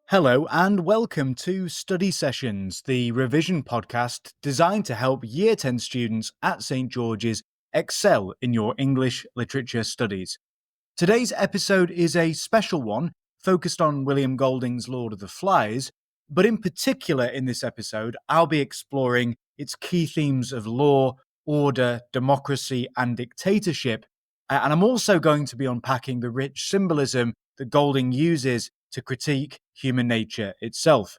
Hello and welcome to Study Sessions, the revision podcast designed to help Year 10 students at St George's excel in your English literature studies. Today's episode is a special one focused on William Golding's Lord of the Flies, but in particular in this episode, I'll be exploring its key themes of law, order, democracy, and dictatorship. And I'm also going to be unpacking the rich symbolism that Golding uses to critique human nature itself.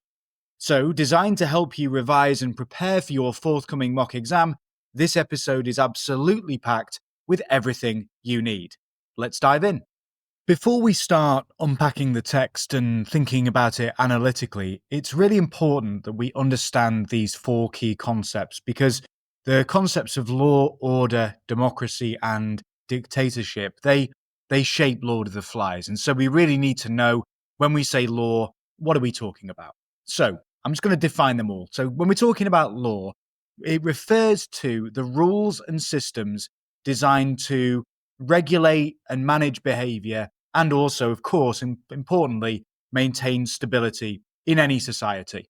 So, designed to help you revise and prepare for your forthcoming mock exam, this episode is absolutely packed with everything you need. Let's dive in. Before we start unpacking the text and thinking about it analytically, it's really important that we understand these four key concepts because the concepts of law, order, democracy, and dictatorship, they shape Lord of the Flies. And so we really need to know when we say law, what are we talking about? So I'm just going to define them all. So when we're talking about law, it refers to the rules and systems designed to regulate and manage behavior and also, of course, and importantly, maintain stability in any society.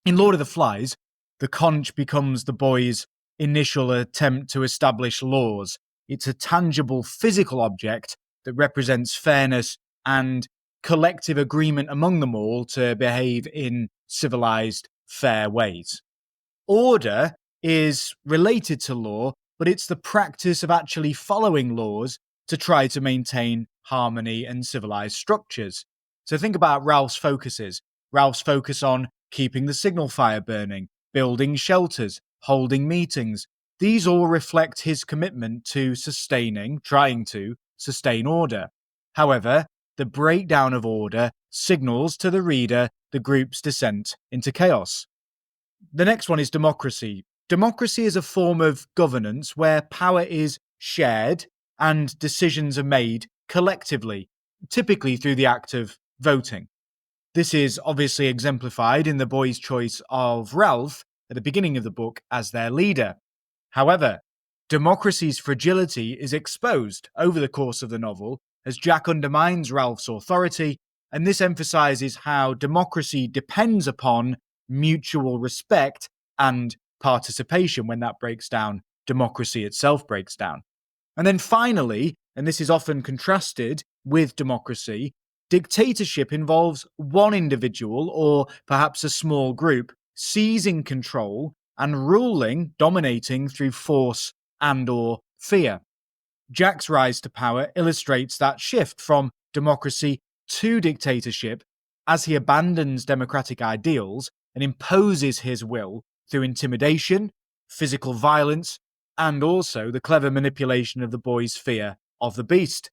In Lord of the Flies, the conch becomes the boy's initial attempt to establish laws. It's a tangible physical object that represents fairness and collective agreement among them all to behave in civilized, fair ways. Order is related to law, but it's the practice of actually following laws to try to maintain harmony and civilized structures. So think about Ralph's focuses. Ralph's focus on keeping the signal fire burning, building shelters, holding meetings. These all reflect his commitment to trying to sustain order. However, the breakdown of order signals to the reader the group's descent into chaos. The next one is democracy. Democracy is a form of governance where power is shared and decisions are made collectively, typically through the act of voting. This is obviously exemplified in the boys' choice of Ralph at the beginning of the book as their leader. However, democracy's fragility is exposed over the course of the novel as Jack undermines Ralph's authority, and this emphasizes how democracy depends upon mutual respect and participation. When that breaks down, democracy itself breaks down. And then finally, and this is often contrasted with democracy, dictatorship involves one individual or perhaps a small group seizing control and ruling, dominating through force and/or fear. Jack's rise to power illustrates that shift from democracy to dictatorship as he abandons democratic ideals and imposes his will through intimidation, physical violence, and also the clever manipulation of the boy's fear of the beast.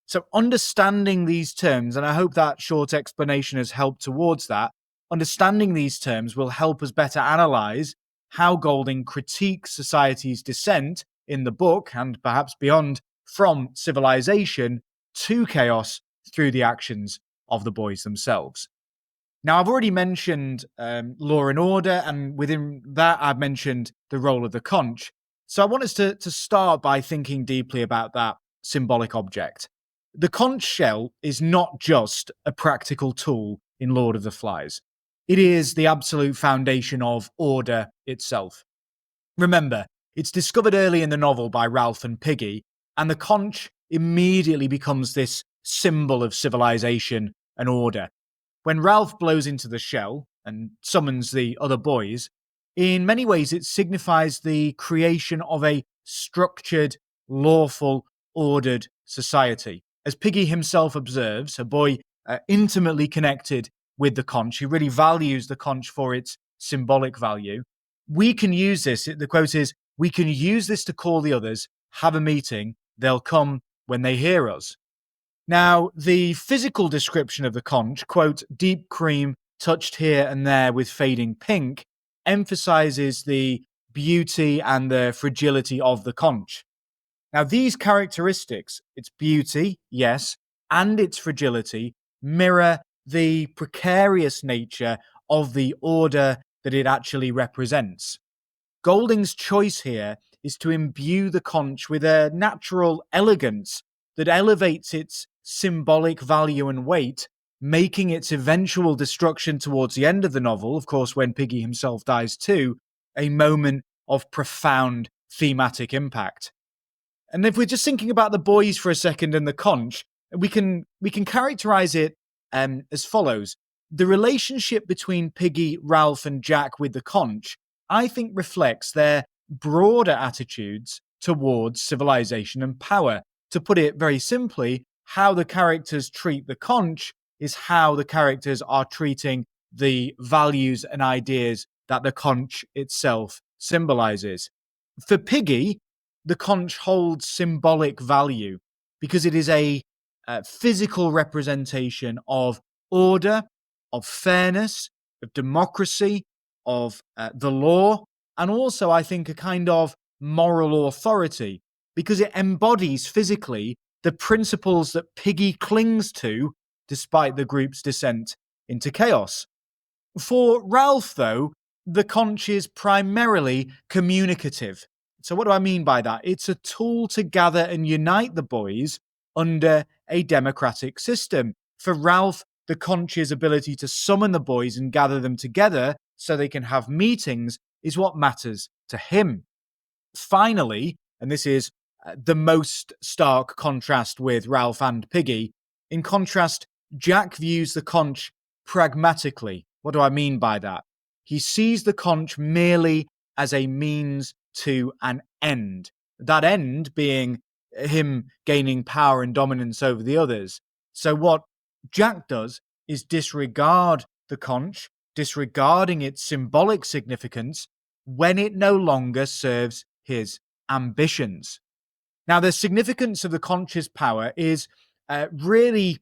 So understanding these terms, and I hope that short explanation has helped towards that, understanding these terms will help us better analyse how Golding critiques society's descent in the book, and perhaps beyond, from civilization to chaos through the actions of the boys themselves. Now, I've already mentioned law and order, and within that, I've mentioned the role of the conch. So I want us to start by thinking deeply about that symbolic object. The conch shell is not just a practical tool in Lord of the Flies. It is the absolute foundation of order itself. Remember, it's discovered early in the novel by Ralph and Piggy, and the conch immediately becomes this symbol of civilization and order. When Ralph blows into the shell and summons the other boys, in many ways it signifies the creation of a structured, lawful, ordered society. As Piggy himself observes, a boy intimately connected with the conch, who really values the conch for its symbolic value. We can use this, the quote is, "We can use this to call the others, have a meeting, they'll come when they hear us." Now, the physical description of the conch, quote, "deep cream touched here and there with fading pink," emphasizes the beauty and the fragility of the conch. Now, these characteristics, its beauty, yes, and its fragility, mirror the precarious nature of the order that it actually represents. Golding's choice here is to imbue the conch with a natural elegance that elevates its symbolic value and weight making its eventual destruction towards the end of the novel, of course, when Piggy himself dies too, a moment of profound thematic impact. And if we're just thinking about the boys for a second and the conch, we can characterize it as follows. The relationship between Piggy, Ralph, and Jack with the conch, I think, reflects their broader attitudes towards civilization and power. To put it very simply, how the characters treat the conch is how the characters are treating the values and ideas that the conch itself symbolizes. For Piggy, the conch holds symbolic value because it is a physical representation of order, of fairness, of democracy, of the law, and also, I think, a kind of moral authority because it embodies physically the principles that Piggy clings to despite the group's descent into chaos. For Ralph, though, the conch is primarily communicative. So what do I mean by that? It's a tool to gather and unite the boys under a democratic system. For Ralph, the conch's ability to summon the boys and gather them together so they can have meetings is what matters to him. Finally, and this is the most stark contrast with Ralph and Piggy, in contrast, Jack views the conch pragmatically. What do I mean by that? He sees the conch merely as a means to an end. That end being him gaining power and dominance over the others. So what Jack does is disregard the conch, disregarding its symbolic significance when it no longer serves his ambitions. Now, the significance of the conch's power is really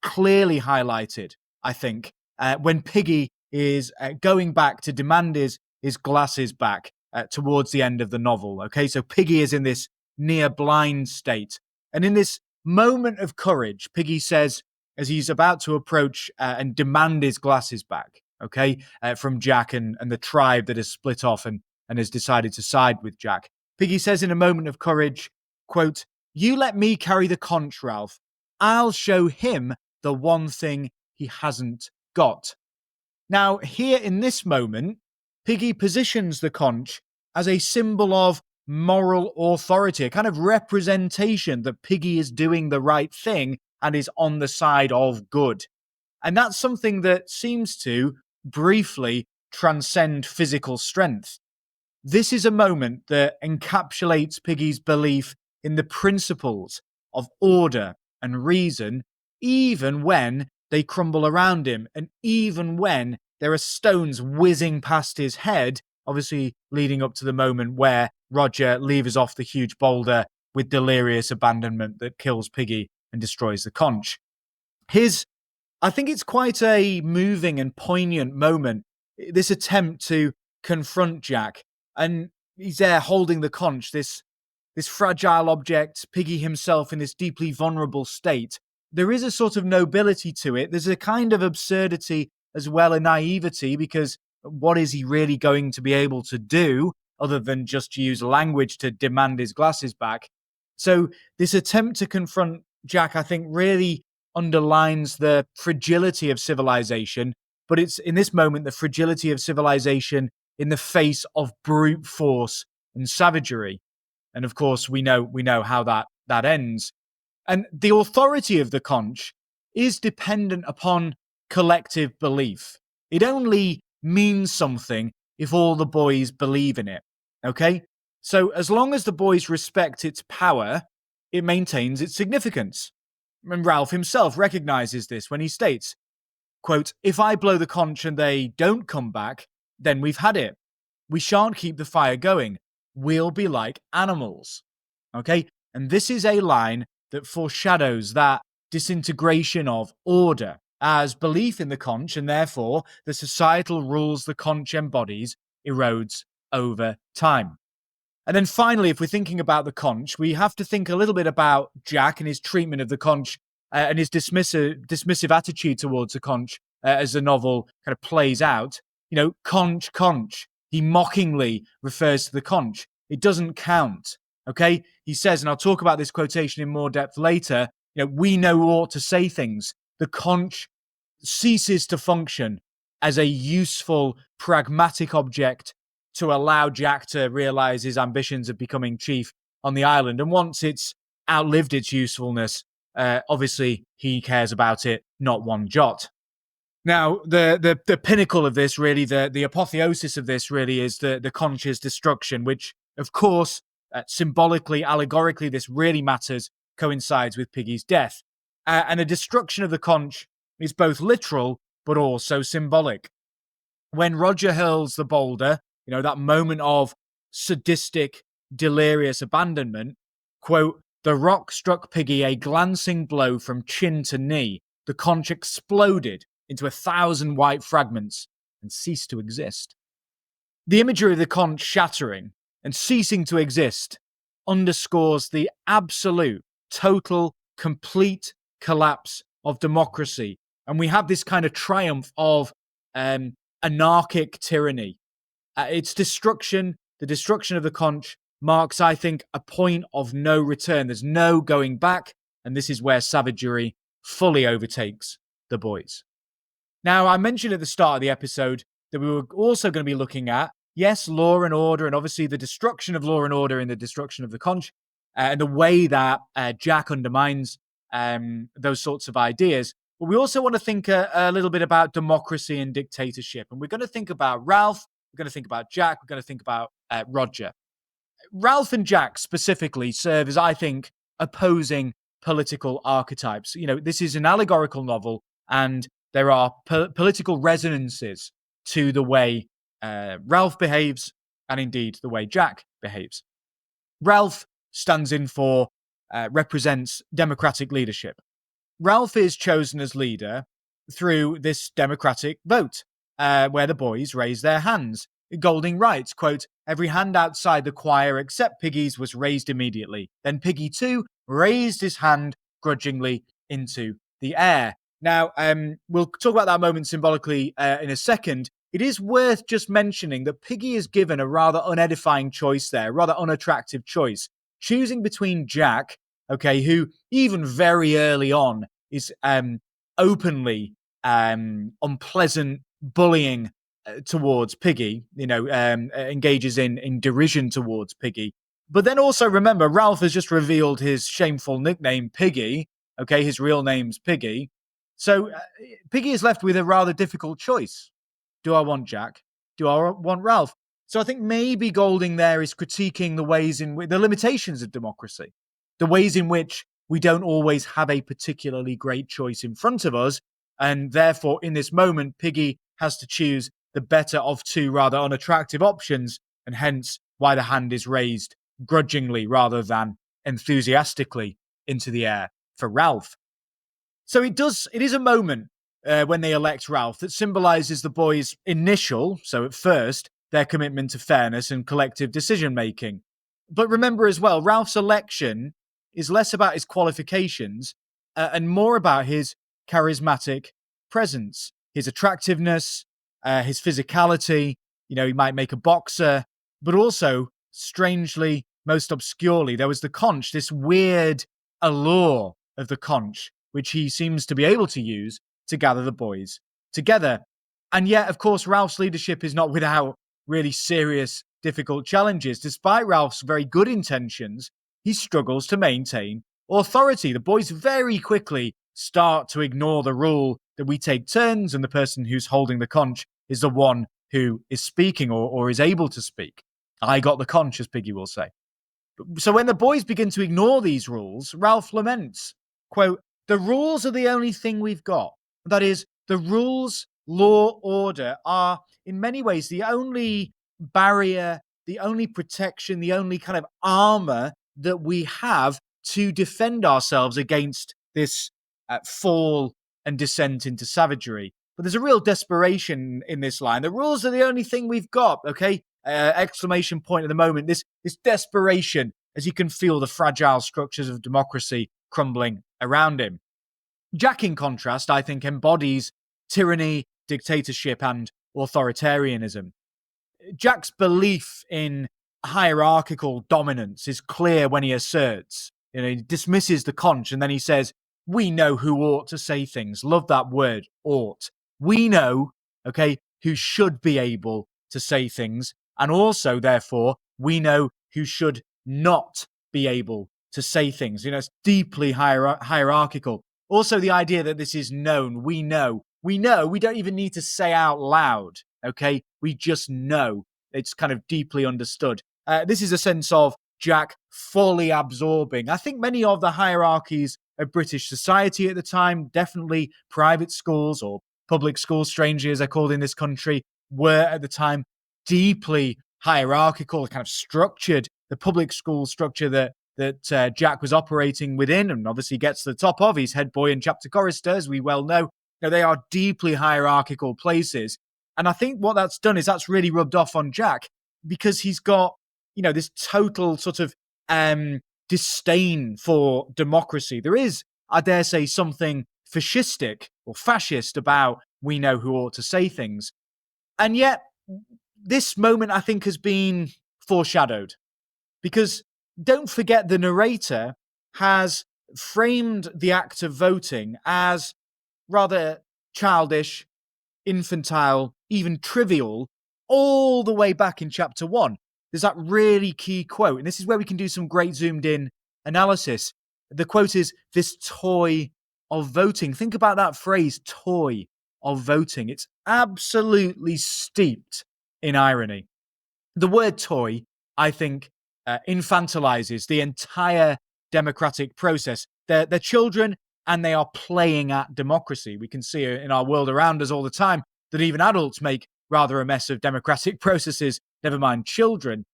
clearly highlighted, I think, when Piggy is going back to demand his glasses back towards the end of the novel. Okay, so Piggy is in this near blind state. And in this moment of courage, Piggy says, as he's about to approach and demand his glasses back, okay, from Jack and the tribe that has split off and has decided to side with Jack. Piggy says in a moment of courage, quote, "You let me carry the conch, Ralph. I'll show him the one thing he hasn't got." Now, here in this moment, Piggy positions the conch as a symbol of moral authority, a kind of representation that Piggy is doing the right thing and is on the side of good. And that's something that seems to briefly transcend physical strength. This is a moment that encapsulates Piggy's belief in the principles of order and reason, even when they crumble around him, and even when there are stones whizzing past his head, obviously leading up to the moment where Roger levers off the huge boulder with delirious abandonment that kills Piggy and destroys the conch. I think it's quite a moving and poignant moment, this attempt to confront Jack, and he's there holding the conch, this fragile object, Piggy himself in this deeply vulnerable state. There is a sort of nobility to it. There's a kind of absurdity as well, and naivety, because what is he really going to be able to do other than just use language to demand his glasses back? So this attempt to confront Jack, I think, really underlines the fragility of civilization, but it's in this moment the fragility of civilization in the face of brute force and savagery. And of course, we know how that ends. And the authority of the conch is dependent upon collective belief. It only means something if all the boys believe in it. Okay? So as long as the boys respect its power, it maintains its significance. And Ralph himself recognizes this when he states, quote, "If I blow the conch and they don't come back, then we've had it. We shan't keep the fire going. We'll be like animals." Okay? And this is a line that foreshadows that disintegration of order as belief in the conch, and therefore the societal rules the conch embodies, erodes over time. And then finally, if we're thinking about the conch, we have to think a little bit about Jack and his treatment of the conch and his dismissive attitude towards the conch as the novel kind of plays out. You know, conch, conch. He mockingly refers to the conch. It doesn't count. Okay? He says, and I'll talk about this quotation in more depth later, you know, we know ought to say things. The conch ceases to function as a useful, pragmatic object to allow Jack to realize his ambitions of becoming chief on the island. And once it's outlived its usefulness, obviously he cares about it not one jot. Now, the pinnacle of this, really, the apotheosis of this, really, is the Conch's destruction, which, of course, symbolically, allegorically, this really matters, coincides with Piggy's death. And the destruction of the Conch is both literal, but also symbolic. When Roger hurls the boulder, that moment of sadistic, delirious abandonment, quote, "The rock struck Piggy a glancing blow from chin to knee. The Conch exploded into 1,000 white fragments and ceased to exist." The imagery of the Conch shattering and ceasing to exist underscores the absolute, total, complete collapse of democracy. And we have this kind of triumph of anarchic tyranny. Its destruction, the destruction of the Conch, marks, I think, a point of no return. There's no going back, and this is where savagery fully overtakes the boys. Now, I mentioned at the start of the episode that we were also going to be looking at, yes, law and order, and obviously the destruction of law and order in the destruction of the Conch, and the way that Jack undermines those sorts of ideas. But we also want to think a little bit about democracy and dictatorship. And we're going to think about Ralph, we're going to think about Jack, we're going to think about Roger. Ralph and Jack specifically serve as, I think, opposing political archetypes. This is an allegorical novel, and there are political resonances to the way Ralph behaves, and indeed the way Jack behaves. Ralph stands in for, represents democratic leadership. Ralph is chosen as leader through this democratic vote, where the boys raise their hands. Golding writes, quote, "Every hand outside the choir except Piggy's was raised immediately. Then Piggy too raised his hand grudgingly into the air." Now, we'll talk about that moment symbolically in a second. It is worth just mentioning that Piggy is given a rather unedifying choice there, a rather unattractive choice, choosing between Jack, okay, who even very early on is openly unpleasant bullying towards Piggy, engages in derision towards Piggy. But then also remember, Ralph has just revealed his shameful nickname, Piggy. Okay, his real name's Piggy. So Piggy is left with a rather difficult choice. Do I want Jack? Do I want Ralph? So I think maybe Golding there is critiquing the ways in which the limitations of democracy, the ways in which we don't always have a particularly great choice in front of us. And therefore, in this moment, Piggy has to choose the better of two rather unattractive options, and hence why the hand is raised grudgingly rather than enthusiastically into the air for Ralph. So it is a moment when they elect Ralph that symbolizes the boys' initial, so at first, their commitment to fairness and collective decision-making. But remember as well, Ralph's election is less about his qualifications and more about his charismatic presence, his attractiveness, his physicality. He might make a boxer, but also, strangely, most obscurely, there was the Conch, this weird allure of the Conch, which he seems to be able to use to gather the boys together. And yet, of course, Ralph's leadership is not without really serious, difficult challenges. Despite Ralph's very good intentions, he struggles to maintain authority. The boys very quickly start to ignore the rule that we take turns and the person who's holding the conch is the one who is speaking or is able to speak. I got the conch, as Piggy will say. So when the boys begin to ignore these rules, Ralph laments, quote, "The rules are the only thing we've got. That is, the rules, law, order are in many ways the only barrier, the only protection, the only kind of armor that we have to defend ourselves against this fall and descent into savagery." But there's a real desperation in this line. The rules are the only thing we've got, okay? Exclamation point at the moment. This desperation as he can feel the fragile structures of democracy crumbling around him. Jack, in contrast, I think embodies tyranny, dictatorship, and authoritarianism. Jack's belief in hierarchical dominance is clear when he asserts, he dismisses the conch, and then he says, We know who ought to say things. Love that word, ought. We know, okay, who should be able to say things. And also, therefore, we know who should not be able to say things. It's deeply hierarchical. Also, the idea that this is known. We know. We don't even need to say out loud, okay? We just know. It's kind of deeply understood. This is a sense of Jack fully absorbing, I think, many of the hierarchies of British society at the time. Definitely private schools, or public schools, strangely as they're called in this country, were at the time deeply hierarchical, kind of structured. The public school structure that Jack was operating within, and obviously gets to the top of, he's head boy and chapter chorister, as we well know. They are deeply hierarchical places. And I think what that's done is that's really rubbed off on Jack, because he's got, this total sort of disdain for democracy. There is, I dare say, something fascistic or fascist about we know who ought to say things. And yet, this moment, I think, has been foreshadowed. Because don't forget, the narrator has framed the act of voting as rather childish, infantile, even trivial, all the way back in chapter 1. There's that really key quote, and this is where we can do some great zoomed in analysis. The quote is, "This toy of voting." Think about that phrase, toy of voting. It's absolutely steeped in irony. The word toy, I think, infantilizes the entire democratic process. They're children, and they are playing at democracy. We can see in our world around us all the time that even adults make rather a mess of democratic processes, never mind children.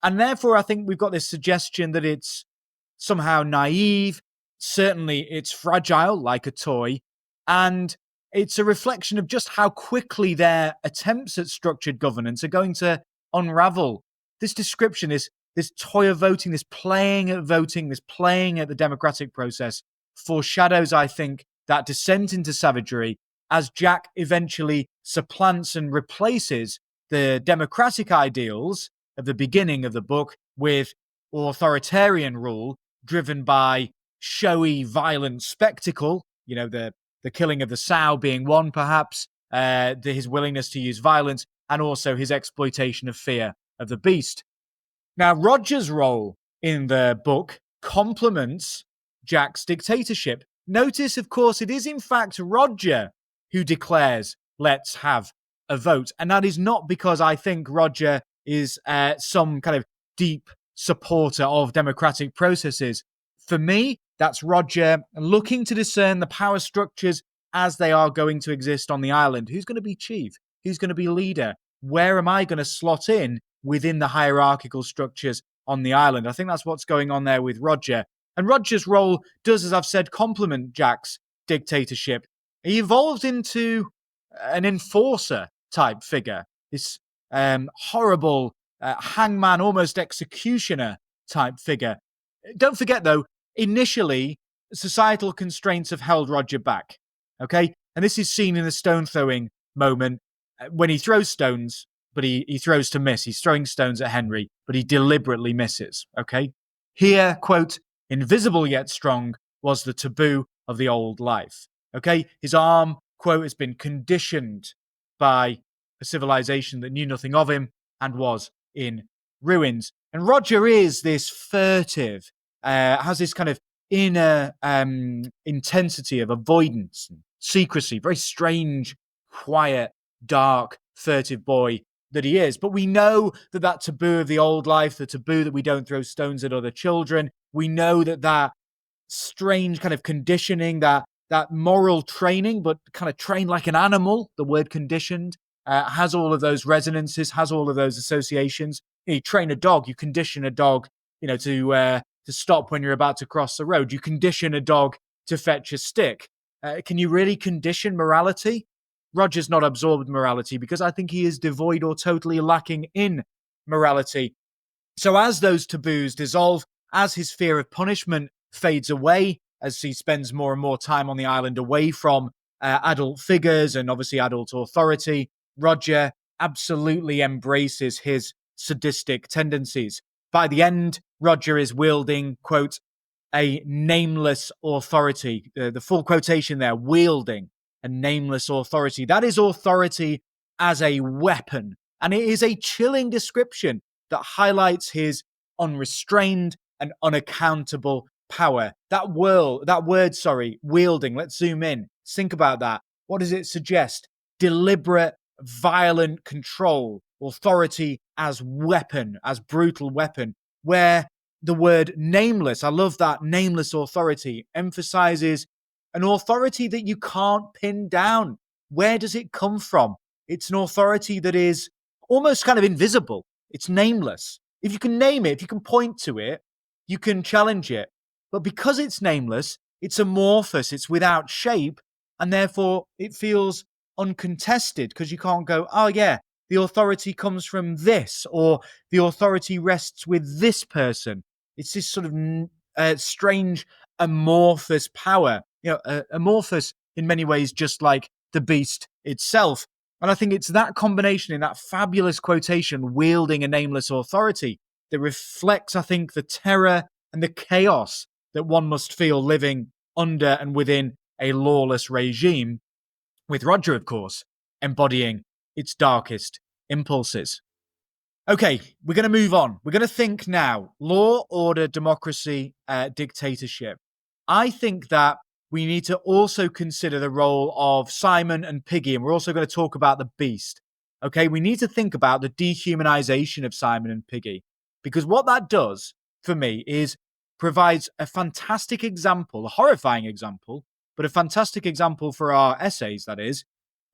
And therefore, I think we've got this suggestion that it's somehow naive. Certainly, it's fragile, like a toy. And it's a reflection of just how quickly their attempts at structured governance are going to unravel. This description, this toy of voting, this playing at voting, this playing at the democratic process, foreshadows, I think, that descent into savagery as Jack eventually supplants and replaces the democratic ideals of the beginning of the book with authoritarian rule driven by showy, violent spectacle. The killing of the sow being one, perhaps, his willingness to use violence, and also his exploitation of fear of the beast. Now, Roger's role in the book complements Jack's dictatorship. Notice, of course, it is in fact Roger who declares, "Let's have a vote." And that is not because I think Roger is some kind of deep supporter of democratic processes. For me, that's Roger looking to discern the power structures as they are going to exist on the island. Who's going to be chief? Who's going to be leader? Where am I going to slot in within the hierarchical structures on the island? I think that's what's going on there with Roger. And Roger's role does, as I've said, complement Jack's dictatorship. He evolves into an enforcer type figure, this horrible hangman, almost executioner type figure. Don't forget, though, initially, societal constraints have held Roger back. Okay? And this is seen in the stone throwing moment when he throws stones, but he throws to miss. He's throwing stones at Henry, but he deliberately misses. Okay? Here, quote, "Invisible yet strong was the taboo of the old life." Okay? His arm, quote, has been conditioned by a civilization that knew nothing of him and was in ruins. And Roger is this furtive, has this kind of inner intensity of avoidance and secrecy, very strange, quiet, dark, furtive boy that he is. But we know that taboo of the old life, the taboo that we don't throw stones at other children, we know that strange kind of conditioning, that moral training, but kind of trained like an animal, the word conditioned, has all of those resonances, has all of those associations. You train a dog, you condition a dog, to stop when you're about to cross the road. You condition a dog to fetch a stick. Can you really condition morality? Roger's not absorbed morality because I think he is devoid or totally lacking in morality. So as those taboos dissolve, as his fear of punishment fades away, as he spends more and more time on the island away from adult figures and obviously adult authority, Roger absolutely embraces his sadistic tendencies. By the end, Roger is wielding, quote, a nameless authority. The full quotation there, wielding a nameless authority. That is authority as a weapon. And it is a chilling description that highlights his unrestrained and unaccountable power. That word, wielding, let's zoom in. Think about that. What does it suggest? Deliberate, violent control, authority as weapon, as brutal weapon, where the word nameless, I love that, nameless authority, emphasizes an authority that you can't pin down. Where does it come from? It's an authority that is almost kind of invisible. It's nameless. If you can name it, if you can point to it, you can challenge it. But because it's nameless, it's amorphous, it's without shape, and therefore it feels uncontested because you can't go, oh yeah, the authority comes from this, or the authority rests with this person. It's this sort of strange amorphous power, amorphous in many ways, just like the beast itself. And I think it's that combination in that fabulous quotation, wielding a nameless authority, that reflects, I think, the terror and the chaos that one must feel living under and within a lawless regime, with Roger, of course, embodying its darkest impulses. Okay, we're going to move on. We're going to think now, law, order, democracy, dictatorship. I think that we need to also consider the role of Simon and Piggy, and we're also going to talk about the beast. Okay, we need to think about the dehumanization of Simon and Piggy, because what that does for me is provides a fantastic example, a horrifying example, but a fantastic example for our essays, that is,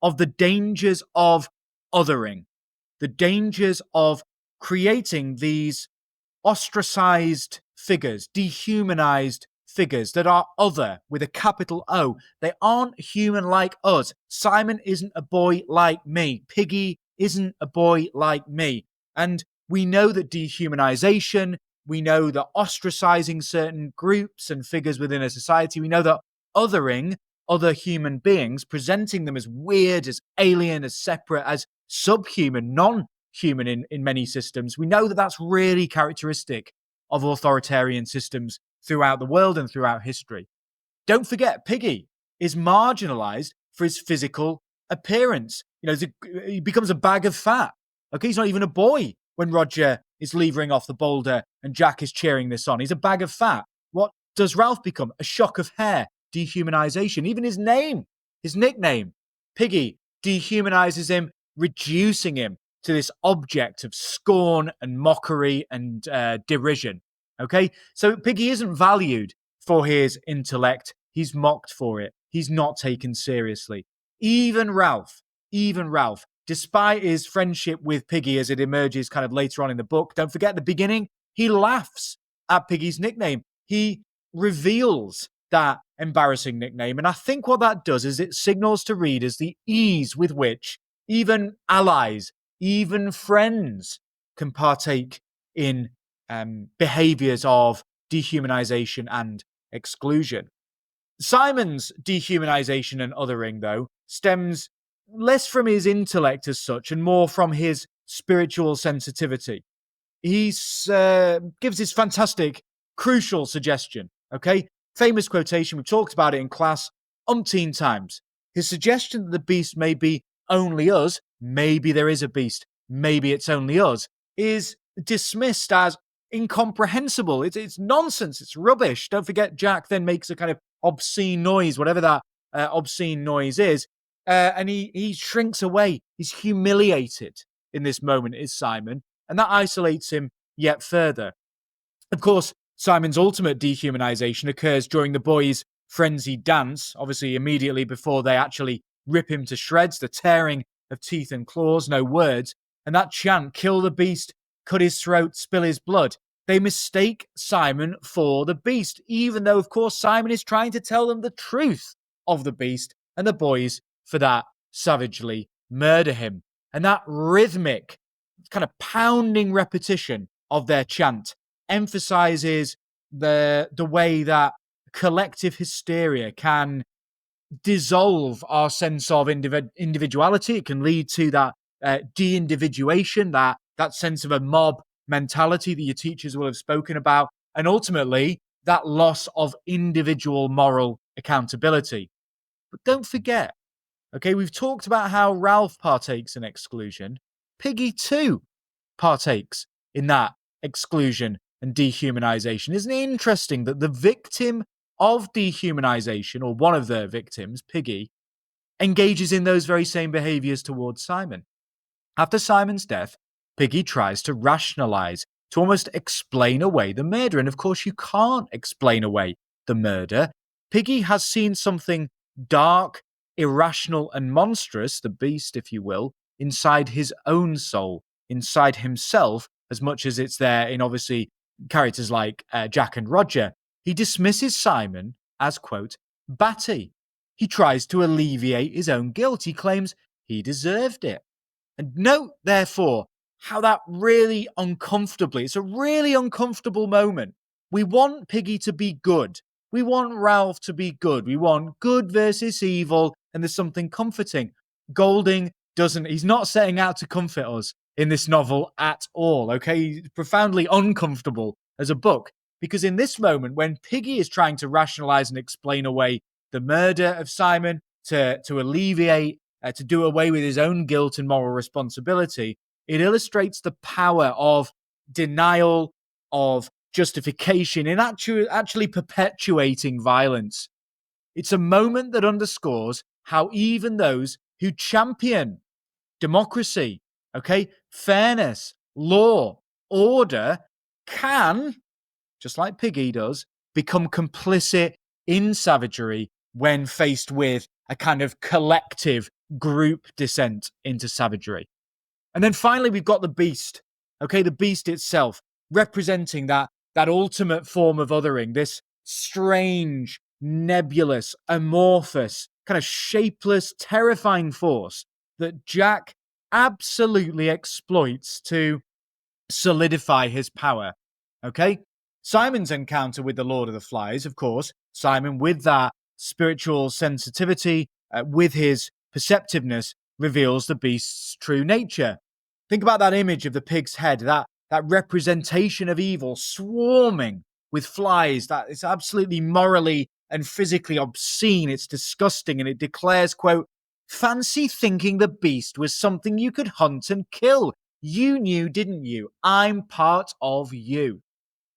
of the dangers of othering, the dangers of creating these ostracized figures, dehumanized figures that are other with a capital O. They aren't human like us. Simon isn't a boy like me. Piggy isn't a boy like me. And we know that dehumanization, we know that ostracizing certain groups and figures within a society, we know that othering other human beings, presenting them as weird, as alien, as separate, as subhuman, non-human in many systems, we know that that's really characteristic of authoritarian systems throughout the world and throughout history. Don't forget, Piggy is marginalized for his physical appearance. He becomes a bag of fat. Okay, he's not even a boy when Roger is levering off the boulder and Jack is cheering this on. He's a bag of fat. What does Ralph become? A shock of hair, dehumanization. Even his name, his nickname, Piggy, dehumanizes him, reducing him to this object of scorn and mockery and derision. Okay, so Piggy isn't valued for his intellect. He's mocked for it. He's not taken seriously. Even Ralph, despite his friendship with Piggy as it emerges kind of later on in the book, don't forget the beginning, he laughs at Piggy's nickname. He reveals that embarrassing nickname. And I think what that does is it signals to readers the ease with which even allies, even friends can partake in behaviors of dehumanization and exclusion. Simon's dehumanization and othering, though, stems less from his intellect as such and more from his spiritual sensitivity. He gives this fantastic, crucial suggestion, okay? Famous quotation, we've talked about it in class umpteen times. His suggestion that the beast may be only us, maybe there is a beast, maybe it's only us, is dismissed as incomprehensible. It's nonsense. It's rubbish. Don't forget, Jack then makes a kind of obscene noise, whatever that obscene noise is, and he shrinks away. He's humiliated in this moment, is Simon, and that isolates him yet further. Of course, Simon's ultimate dehumanization occurs during the boys' frenzied dance, obviously immediately before they actually rip him to shreds, the tearing of teeth and claws, no words, and that chant, kill the beast, cut his throat, spill his blood. They mistake Simon for the beast, even though, of course, Simon is trying to tell them the truth of the beast, and the boys, for that, savagely murder him. And that rhythmic, kind of pounding repetition of their chant emphasizes the way that collective hysteria can dissolve our sense of individuality. It can lead to that de-individuation, that sense of a mob mentality that your teachers will have spoken about. And ultimately, that loss of individual moral accountability. But don't forget, okay, we've talked about how Ralph partakes in exclusion. Piggy too partakes in that exclusion and dehumanization. Isn't it interesting that the victim of dehumanization, or one of the victims, Piggy, engages in those very same behaviors towards Simon? After Simon's death, Piggy tries to rationalize, to almost explain away the murder. And of course, you can't explain away the murder. Piggy has seen something dark, irrational, and monstrous, the beast, if you will, inside his own soul, inside himself, as much as it's there in obviously characters like Jack and Roger. He dismisses Simon as, quote, batty. He tries to alleviate his own guilt. He claims he deserved it. And note, therefore, how that really uncomfortably, it's a really uncomfortable moment. We want Piggy to be good. We want Ralph to be good. We want good versus evil, and there's something comforting. Golding doesn't, he's not setting out to comfort us in this novel at all, okay? He's profoundly uncomfortable as a book, because in this moment, when Piggy is trying to rationalize and explain away the murder of Simon, to alleviate, to do away with his own guilt and moral responsibility, it illustrates the power of denial, of justification, in actually perpetuating violence. It's a moment that underscores how even those who champion democracy, okay, fairness, law, order, can, just like Piggy does, become complicit in savagery when faced with a kind of collective group descent into savagery. And then finally, we've got the beast, okay, the beast itself, representing that ultimate form of othering, this strange, nebulous, amorphous, kind of shapeless, terrifying force that Jack absolutely exploits to solidify his power, okay? Simon's encounter with the Lord of the Flies, of course, Simon with that spiritual sensitivity, with his perceptiveness, reveals the beast's true nature. Think about that image of the pig's head, that representation of evil swarming with flies, that is absolutely morally and physically obscene. It's disgusting, and it declares, quote, fancy thinking the beast was something you could hunt and kill. You knew, didn't you? I'm part of you.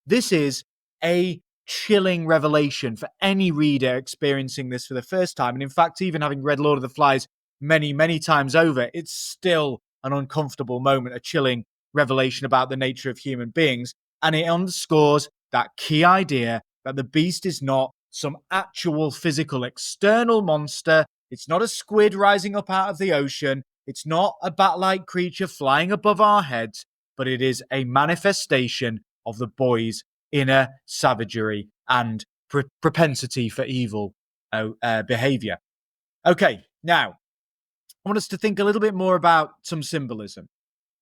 This is a chilling revelation for any reader experiencing this for the first time. And in fact, even having read Lord of the Flies many, many times over, it's still an uncomfortable moment, a chilling revelation about the nature of human beings. And it underscores that key idea that the beast is not some actual physical external monster. It's not a squid rising up out of the ocean. It's not a bat-like creature flying above our heads, but it is a manifestation of the boy's inner savagery and propensity for evil behavior. Okay, now, I want us to think a little bit more about some symbolism,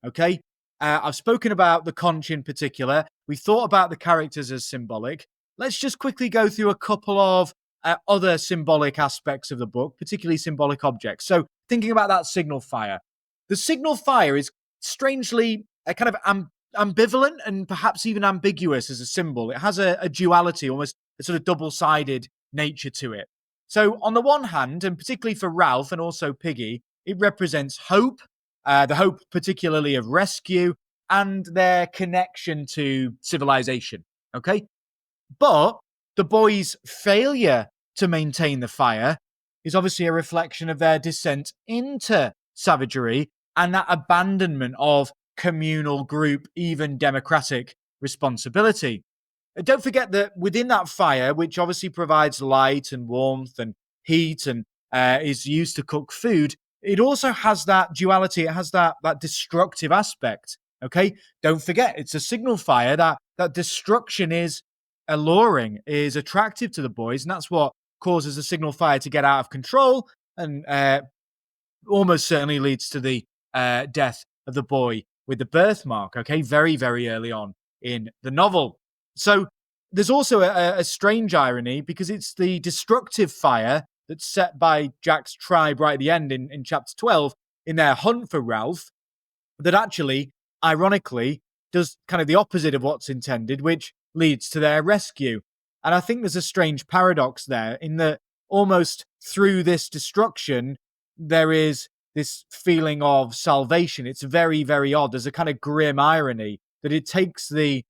okay? I've spoken about the conch in particular. We've thought about the characters as symbolic. Let's just quickly go through a couple of other symbolic aspects of the book, particularly symbolic objects. So thinking about that signal fire. The signal fire is strangely kind of ambivalent and perhaps even ambiguous as a symbol. It has a duality, almost a sort of double-sided nature to it. So on the one hand, and particularly for Ralph and also Piggy, it represents hope, the hope particularly of rescue and their connection to civilization, okay? But the boys' failure to maintain the fire is obviously a reflection of their descent into savagery and that abandonment of communal, group, even democratic responsibility. Don't forget that within that fire, which obviously provides light and warmth and heat and is used to cook food, it also has that duality. It has that destructive aspect. Okay, don't forget, it's a signal fire. That destruction is alluring, is attractive to the boys, and that's what causes the signal fire to get out of control and almost certainly leads to the death of the boy with the birthmark. Okay, very, very early on in the novel. So there's also a strange irony because it's the destructive fire that's set by Jack's tribe right at the end in chapter 12 in their hunt for Ralph that actually, ironically, does kind of the opposite of what's intended, which leads to their rescue. And I think there's a strange paradox there in that almost through this destruction, there is this feeling of salvation. It's very, very odd. There's a kind of grim irony that it takes the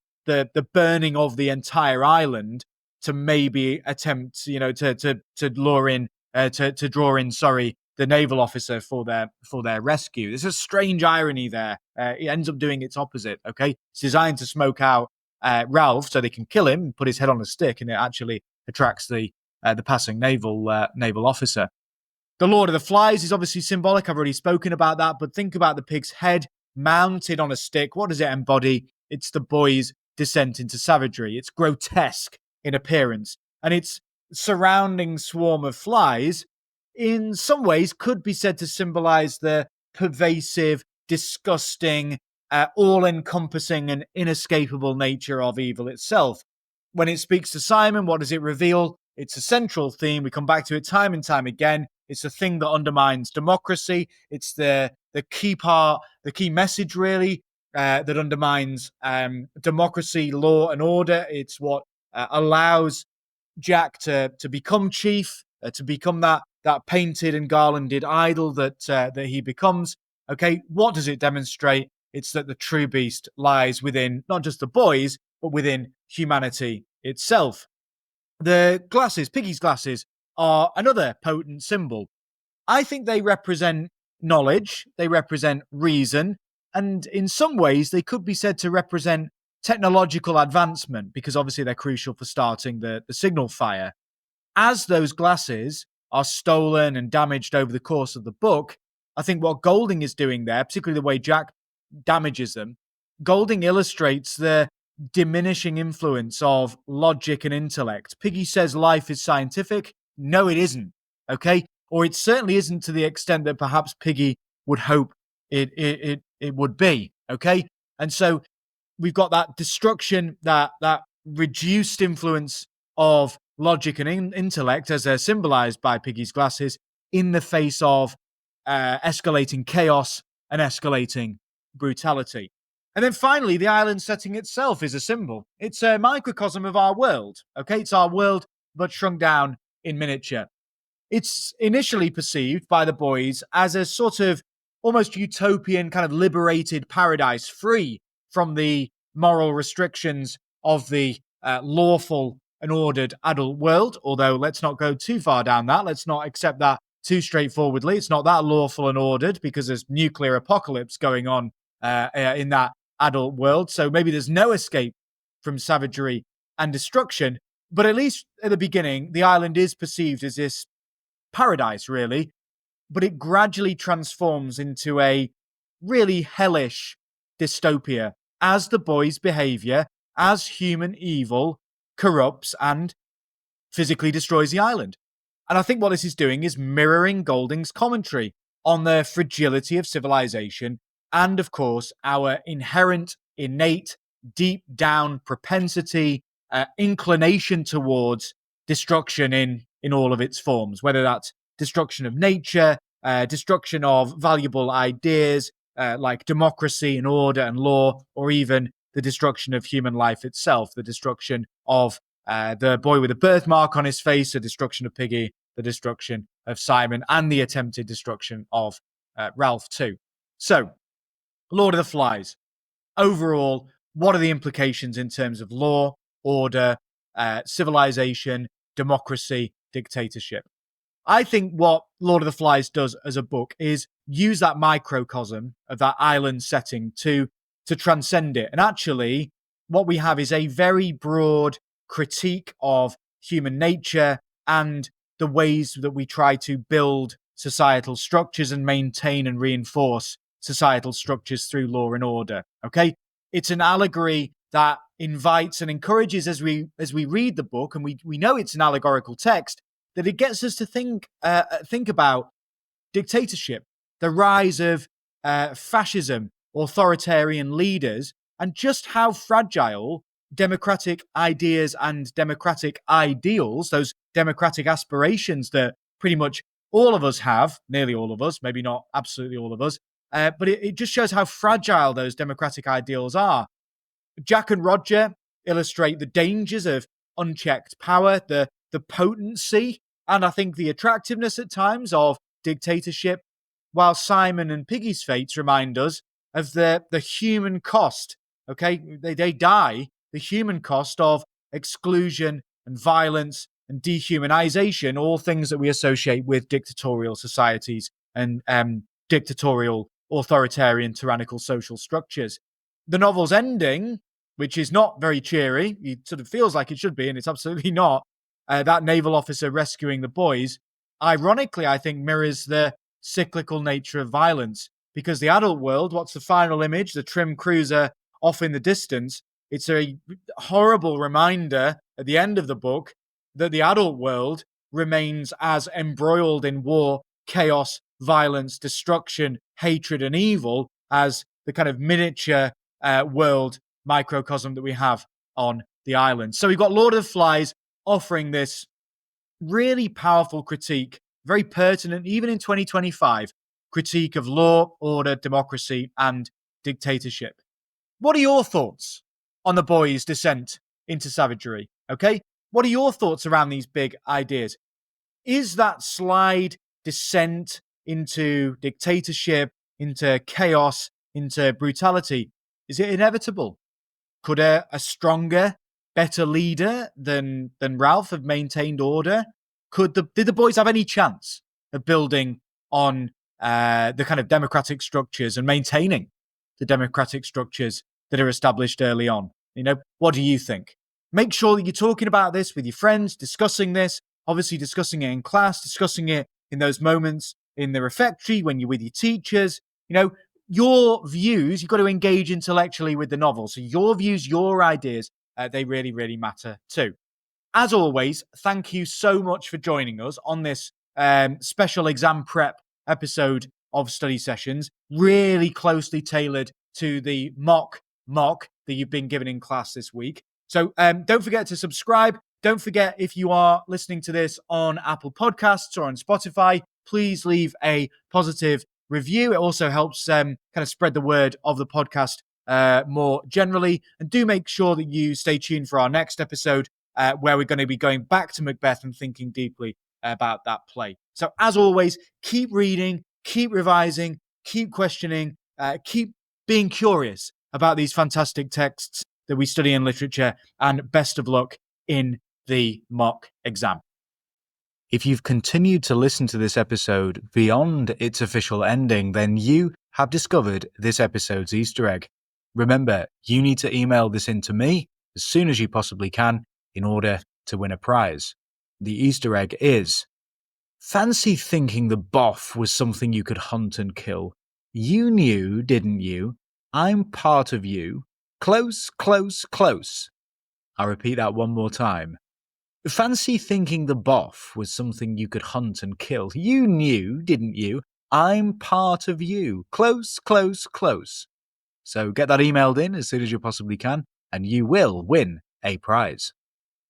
burning of the entire island to maybe attempt, to lure in, to draw in, the naval officer for their rescue. There's a strange irony there. It ends up doing its opposite. Okay, it's designed to smoke out Ralph so they can kill him and put his head on a stick, and it actually attracts the passing naval officer. The Lord of the Flies is obviously symbolic. I've already spoken about that, but think about the pig's head mounted on a stick. What does it embody? It's the boys' descent into savagery. It's grotesque in appearance, and its surrounding swarm of flies in some ways could be said to symbolize the pervasive, disgusting, all-encompassing and inescapable nature of evil itself. When it speaks to Simon, what does it reveal? It's a central theme. We come back to it time and time again. It's the thing that undermines democracy. It's the key part, the key message, really, that undermines democracy, law, and order. It's what allows Jack to become chief, to become that painted and garlanded idol that he becomes. Okay, what does it demonstrate? It's that the true beast lies within not just the boys, but within humanity itself. The glasses, Piggy's glasses, are another potent symbol. I think they represent knowledge, they represent reason, and in some ways they could be said to represent technological advancement, because obviously they're crucial for starting the signal fire. As those glasses are stolen and damaged over the course of the book, I think what Golding is doing there, particularly the way Jack damages them, Golding illustrates the diminishing influence of logic and intellect. Piggy says life is scientific. No, it isn't. Okay? Or it certainly isn't to the extent that perhaps Piggy would hope it would be. Okay? And so we've got that destruction, that reduced influence of logic and intellect, as they're symbolized by Piggy's glasses, in the face of escalating chaos and escalating brutality. And then finally, the island setting itself is a symbol. It's a microcosm of our world. Okay, it's our world, but shrunk down in miniature. It's initially perceived by the boys as a sort of almost utopian, kind of liberated paradise, free from the moral restrictions of the lawful and ordered adult world. Although let's not go too far down that. Let's not accept that too straightforwardly. It's not that lawful and ordered, because there's nuclear apocalypse going on in that adult world. So maybe there's no escape from savagery and destruction. But at least at the beginning, the island is perceived as this paradise, really. But it gradually transforms into a really hellish dystopia as the boys' behavior, as human evil corrupts and physically destroys the island. And I think what this is doing is mirroring Golding's commentary on the fragility of civilization and, of course, our inherent, innate, deep down propensity, inclination towards destruction in all of its forms, whether that's destruction of nature, destruction of valuable ideas like democracy and order and law, or even the destruction of human life itself, the destruction of the boy with a birthmark on his face, the destruction of Piggy, the destruction of Simon, and the attempted destruction of Ralph too. So, Lord of the Flies. Overall, what are the implications in terms of law, order, civilization, democracy, dictatorship? I think what Lord of the Flies does as a book is use that microcosm of that island setting to transcend it. And actually, what we have is a very broad critique of human nature and the ways that we try to build societal structures and maintain and reinforce societal structures through law and order. Okay? It's an allegory that invites and encourages, as we read the book, and we know it's an allegorical text, that it gets us to think about dictatorship, the rise of fascism, authoritarian leaders, and just how fragile democratic ideas and democratic ideals, those democratic aspirations that pretty much all of us have, nearly all of us, maybe not absolutely all of us, but it just shows how fragile those democratic ideals are. Jack and Roger illustrate the dangers of unchecked power, the potency, and I think the attractiveness at times of dictatorship, while Simon and Piggy's fates remind us of the human cost. Okay, they die, the human cost of exclusion and violence and dehumanization, all things that we associate with dictatorial societies and dictatorial, authoritarian, tyrannical social structures. The novel's ending, which is not very cheery, it sort of feels like it should be, and it's absolutely not. That naval officer rescuing the boys, ironically, I think mirrors the cyclical nature of violence. Because the adult world, what's the final image? The trim cruiser off in the distance. It's a horrible reminder at the end of the book that the adult world remains as embroiled in war, chaos, violence, destruction, hatred, and evil as the kind of miniature world microcosm that we have on the island. So we've got Lord of the Flies offering this really powerful critique, very pertinent, even in 2025, critique of law, order, democracy, and dictatorship. What are your thoughts on the boys' descent into savagery? Okay? What are your thoughts around these big ideas? Is that slide descent into dictatorship, into chaos, into brutality, is it inevitable? Could a stronger, better leader than Ralph have maintained order? Did the boys have any chance of building on the kind of democratic structures and maintaining the democratic structures that are established early on? You know, what do you think? Make sure that you're talking about this with your friends, discussing this, obviously discussing it in class, discussing it in those moments in the refectory when you're with your teachers. You know, your views, you've got to engage intellectually with the novel. So your views, your ideas, they really, really matter too. As always, thank you so much for joining us on this special exam prep episode of Study Sessions, really closely tailored to the mock that you've been given in class this week. So don't forget to subscribe. Don't forget, if you are listening to this on Apple Podcasts or on Spotify, please leave a positive review. It also helps kind of spread the word of the podcast more generally. And do make sure that you stay tuned for our next episode, where we're going to be going back to Macbeth and thinking deeply about that play. So as always, keep reading, keep revising, keep questioning, keep being curious about these fantastic texts that we study in literature, and best of luck in the mock exam. If you've continued to listen to this episode beyond its official ending, then you have discovered this episode's Easter egg. Remember, you need to email this in to me as soon as you possibly can in order to win a prize. The Easter egg is: fancy thinking the boff was something you could hunt and kill. You knew, didn't you? I'm part of you. Close, close, close. I'll repeat that one more time. Fancy thinking the boff was something you could hunt and kill. You knew, didn't you? I'm part of you. Close, close, close. So get that emailed in as soon as you possibly can, and you will win a prize.